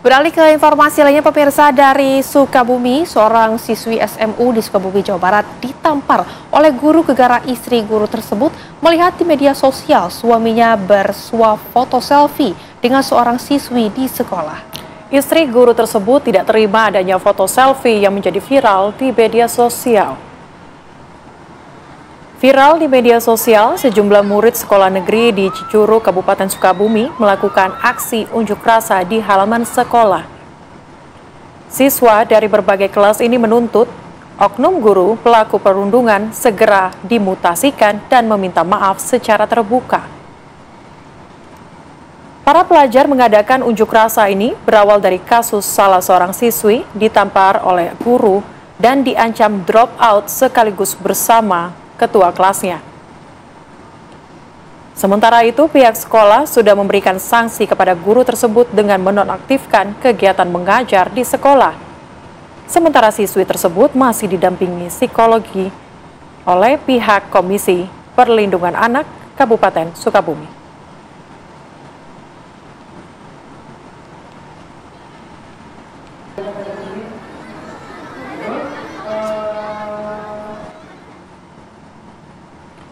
Beralih ke informasi lainnya, pemirsa, dari Sukabumi, seorang siswi SMU di Sukabumi, Jawa Barat ditampar oleh guru gegara. Istri guru tersebut melihat di media sosial suaminya bersuah foto selfie dengan seorang siswi di sekolah. Istri guru tersebut tidak terima adanya foto selfie yang menjadi viral di media sosial. Viral di media sosial, sejumlah murid sekolah negeri di Cicurug, Kabupaten Sukabumi melakukan aksi unjuk rasa di halaman sekolah. Siswa dari berbagai kelas ini menuntut oknum guru pelaku perundungan segera dimutasikan dan meminta maaf secara terbuka. Para pelajar mengadakan unjuk rasa ini berawal dari kasus salah seorang siswi ditampar oleh guru dan diancam drop out sekaligus bersama ketua kelasnya. Sementara itu, pihak sekolah sudah memberikan sanksi kepada guru tersebut dengan menonaktifkan kegiatan mengajar di sekolah. Sementara siswi tersebut masih didampingi psikologi oleh pihak Komisi Perlindungan Anak Kabupaten Sukabumi.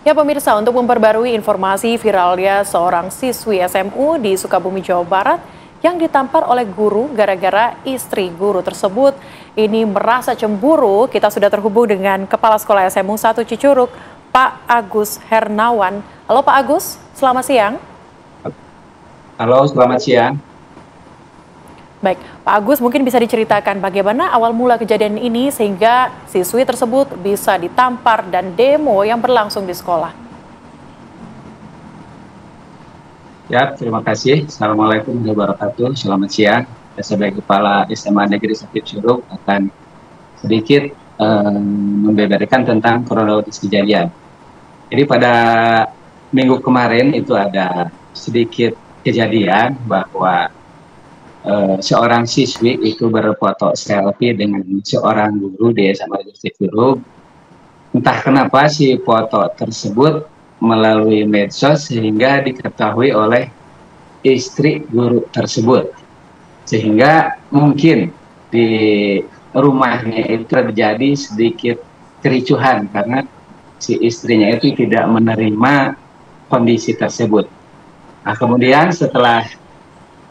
Ya pemirsa, untuk memperbarui informasi viralnya seorang siswi SMU di Sukabumi, Jawa Barat yang ditampar oleh guru gara-gara istri guru tersebut ini merasa cemburu, kita sudah terhubung dengan Kepala Sekolah SMU 1 Cicurug, Pak Agus Hernawan. Halo Pak Agus, selamat siang. Halo, selamat siang. Baik, Pak Agus, mungkin bisa diceritakan bagaimana awal mula kejadian ini sehingga siswi tersebut bisa ditampar dan demo yang berlangsung di sekolah. Ya, terima kasih. Assalamualaikum warahmatullahi wabarakatuh. Selamat siang. Saya sebagai Kepala SMA Negeri 1 Cicurug akan sedikit membeberkan tentang kronologis kejadian. Jadi pada minggu kemarin itu ada sedikit kejadian bahwa seorang siswi itu berfoto selfie dengan seorang guru di SMA Negeri Cicurug. Entah kenapa si foto tersebut melalui medsos sehingga diketahui oleh istri guru tersebut. Sehingga mungkin di rumahnya itu terjadi sedikit kericuhan karena si istrinya itu tidak menerima kondisi tersebut. Nah, kemudian setelah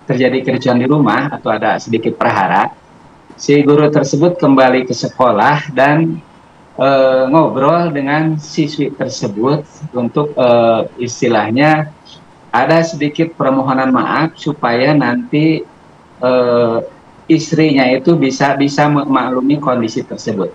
terjadi kericuhan di rumah atau ada sedikit perhara, si guru tersebut kembali ke sekolah dan ngobrol dengan siswi tersebut untuk istilahnya ada sedikit permohonan maaf supaya nanti istrinya itu bisa memaklumi kondisi tersebut.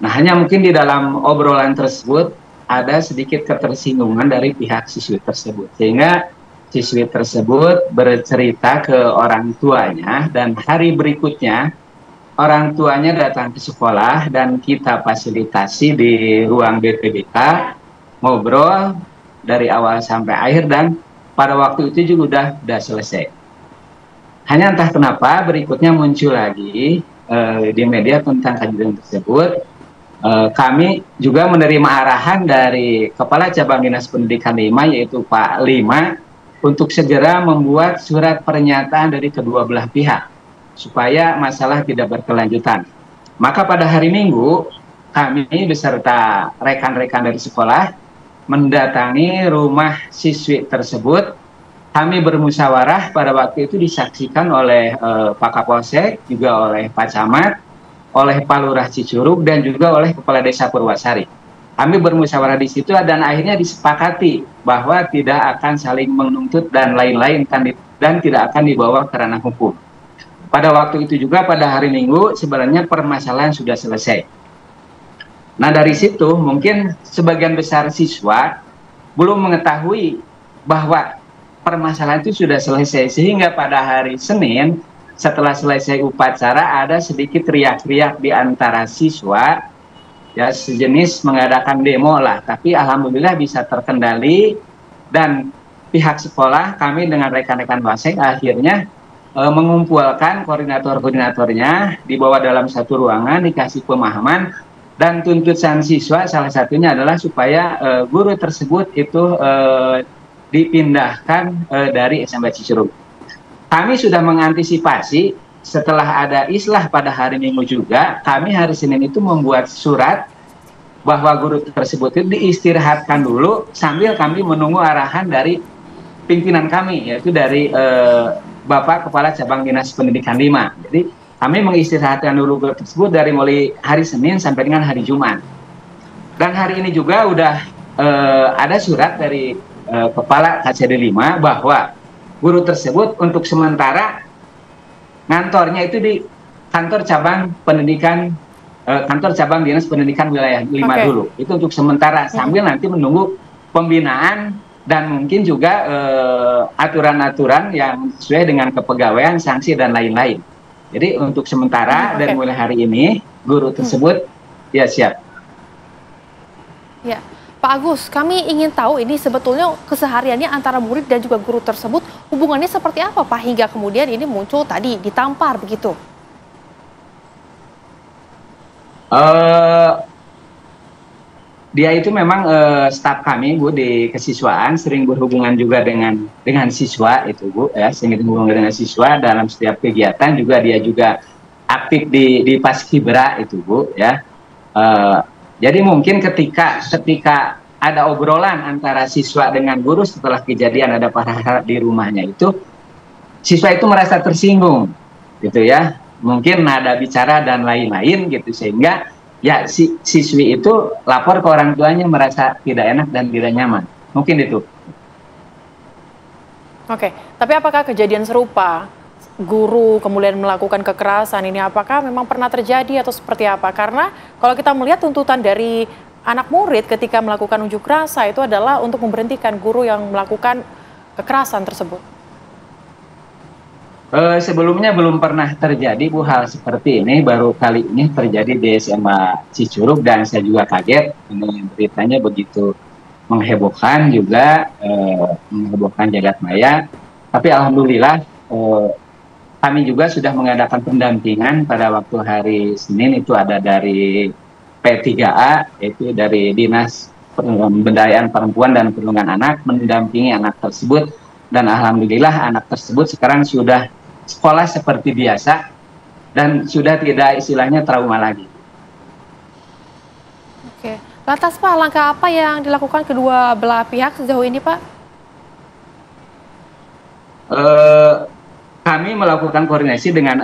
Nah, hanya mungkin di dalam obrolan tersebut ada sedikit ketersinggungan dari pihak siswi tersebut, sehingga siswi tersebut bercerita ke orang tuanya dan hari berikutnya orang tuanya datang ke sekolah dan kita fasilitasi di ruang BPBK, ngobrol dari awal sampai akhir dan pada waktu itu juga udah selesai. Hanya entah kenapa berikutnya muncul lagi di media tentang kejadian tersebut. Kami juga menerima arahan dari Kepala Cabang Dinas Pendidikan 5 yaitu Pak Lima untuk segera membuat surat pernyataan dari kedua belah pihak supaya masalah tidak berkelanjutan. Maka pada hari Minggu kami beserta rekan-rekan dari sekolah mendatangi rumah siswi tersebut. Kami bermusyawarah, pada waktu itu disaksikan oleh Pak Kapolsek, juga oleh Pak Camat, oleh Pak Lurah Cicurug dan juga oleh Kepala Desa Purwasari. Kami bermusyawarah di situ dan akhirnya disepakati bahwa tidak akan saling menuntut dan lain-lain dan tidak akan dibawa ke ranah hukum. Pada waktu itu juga pada hari Minggu sebenarnya permasalahan sudah selesai. Nah, dari situ mungkin sebagian besar siswa belum mengetahui bahwa permasalahan itu sudah selesai, sehingga pada hari Senin setelah selesai upacara ada sedikit teriak-teriak di antara siswa, ya sejenis mengadakan demo lah, tapi alhamdulillah bisa terkendali dan pihak sekolah kami dengan rekan-rekan Wasek akhirnya mengumpulkan koordinator-koordinatornya dibawa dalam satu ruangan, dikasih pemahaman dan tuntutan siswa salah satunya adalah supaya guru tersebut itu dipindahkan dari SMA Cicurug. kami sudah mengantisipasi setelah ada islah pada hari Minggu juga, kami hari Senin itu membuat surat bahwa guru tersebut itu diistirahatkan dulu sambil kami menunggu arahan dari pimpinan kami, yaitu dari Bapak Kepala Cabang Dinas Pendidikan 5. Jadi kami mengistirahatkan dulu guru tersebut dari mulai hari Senin sampai dengan hari Jumat. Dan hari ini juga udah ada surat dari Kepala KCD 5 bahwa guru tersebut untuk sementara ngantornya itu di kantor cabang pendidikan, kantor cabang Dinas Pendidikan Wilayah 5 dulu. Itu untuk sementara sambil nanti menunggu pembinaan dan mungkin juga aturan-aturan yang sesuai dengan kepegawaian, sanksi dan lain-lain. Jadi untuk sementara dan mulai hari ini guru tersebut ya siap. Ya, Pak Agus, kami ingin tahu ini sebetulnya kesehariannya antara murid dan juga guru tersebut hubungannya seperti apa Pak hingga kemudian ini muncul tadi ditampar begitu? Dia itu memang staf kami Bu di kesiswaan, sering berhubungan juga dengan siswa itu Bu ya, sering berhubungan dengan siswa dalam setiap kegiatan, juga dia juga aktif di Paskibra itu Bu ya. Jadi mungkin ketika ada obrolan antara siswa dengan guru setelah kejadian ada para di rumahnya itu, siswa itu merasa tersinggung gitu ya, mungkin nada bicara dan lain-lain gitu, sehingga ya siswi itu lapor ke orang tuanya merasa tidak enak dan tidak nyaman, mungkin itu. Oke, tapi apakah kejadian serupa guru kemudian melakukan kekerasan ini apakah memang pernah terjadi atau seperti apa? Karena kalau kita melihat tuntutan dari anak murid ketika melakukan unjuk rasa itu adalah untuk memberhentikan guru yang melakukan kekerasan tersebut. Sebelumnya belum pernah terjadi Bu hal seperti ini, baru kali ini terjadi di SMA Cicurug dan saya juga kaget, ini beritanya begitu menghebohkan juga, menghebohkan jagat maya. Tapi alhamdulillah kami juga sudah mengadakan pendampingan pada waktu hari Senin, itu ada dari P3A, yaitu dari Dinas Pemberdayaan Perempuan dan Perlindungan Anak, mendampingi anak tersebut. Dan alhamdulillah anak tersebut sekarang sudah sekolah seperti biasa dan sudah tidak istilahnya trauma lagi. Oke, lantas Pak, langkah apa yang dilakukan kedua belah pihak sejauh ini Pak? Kami melakukan koordinasi dengan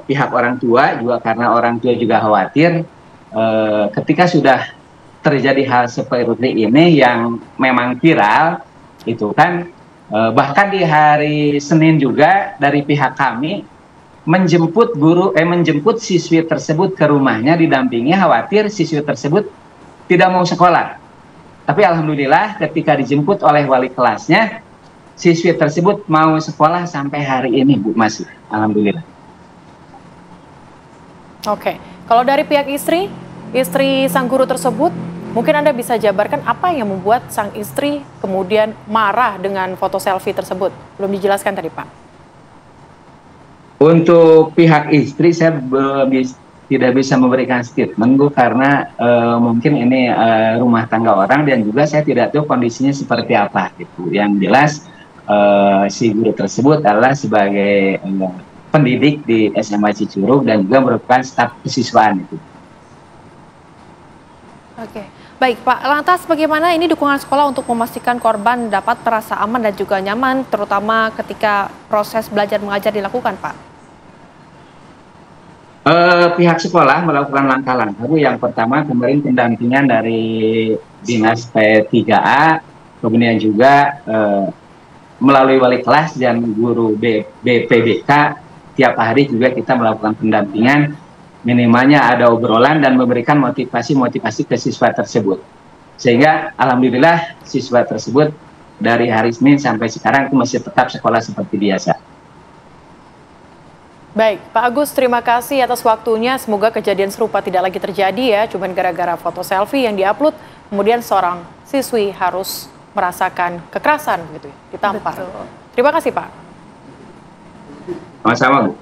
pihak orang tua juga, karena orang tua juga khawatir ketika sudah terjadi hal seperti ini yang memang viral itu kan, bahkan di hari Senin juga dari pihak kami menjemput siswi tersebut ke rumahnya didampingi, khawatir siswi tersebut tidak mau sekolah. Tapi alhamdulillah ketika dijemput oleh wali kelasnya, siswi tersebut mau sekolah sampai hari ini Bu, masih alhamdulillah. Oke, kalau dari pihak istri sang guru tersebut, mungkin Anda bisa jabarkan apa yang membuat sang istri kemudian marah dengan foto selfie tersebut? Belum dijelaskan tadi Pak. Untuk pihak istri saya tidak bisa memberikan statement Bu, karena mungkin ini rumah tangga orang dan juga saya tidak tahu kondisinya seperti apa gitu. Yang jelas si guru tersebut adalah sebagai pendidik di SMA Cicurug dan juga merupakan staf kesiswaan itu. Oke, baik Pak. Lantas bagaimana ini dukungan sekolah untuk memastikan korban dapat merasa aman dan juga nyaman, terutama ketika proses belajar mengajar dilakukan Pak? Pihak sekolah melakukan langkah-langkah Bu. Yang pertama kemarin pendampingan dari Dinas P3A, kemudian juga melalui wali kelas dan guru BPBK, tiap hari juga kita melakukan pendampingan, minimalnya ada obrolan dan memberikan motivasi ke siswa tersebut. Sehingga alhamdulillah siswa tersebut dari hari Senin sampai sekarang itu masih tetap sekolah seperti biasa. Baik, Pak Agus, terima kasih atas waktunya. Semoga kejadian serupa tidak lagi terjadi ya, cuman gara-gara foto selfie yang diupload, kemudian seorang siswi harus merasakan kekerasan gitu, ditampar. Betul. Terima kasih Pak. Sama-sama Bu.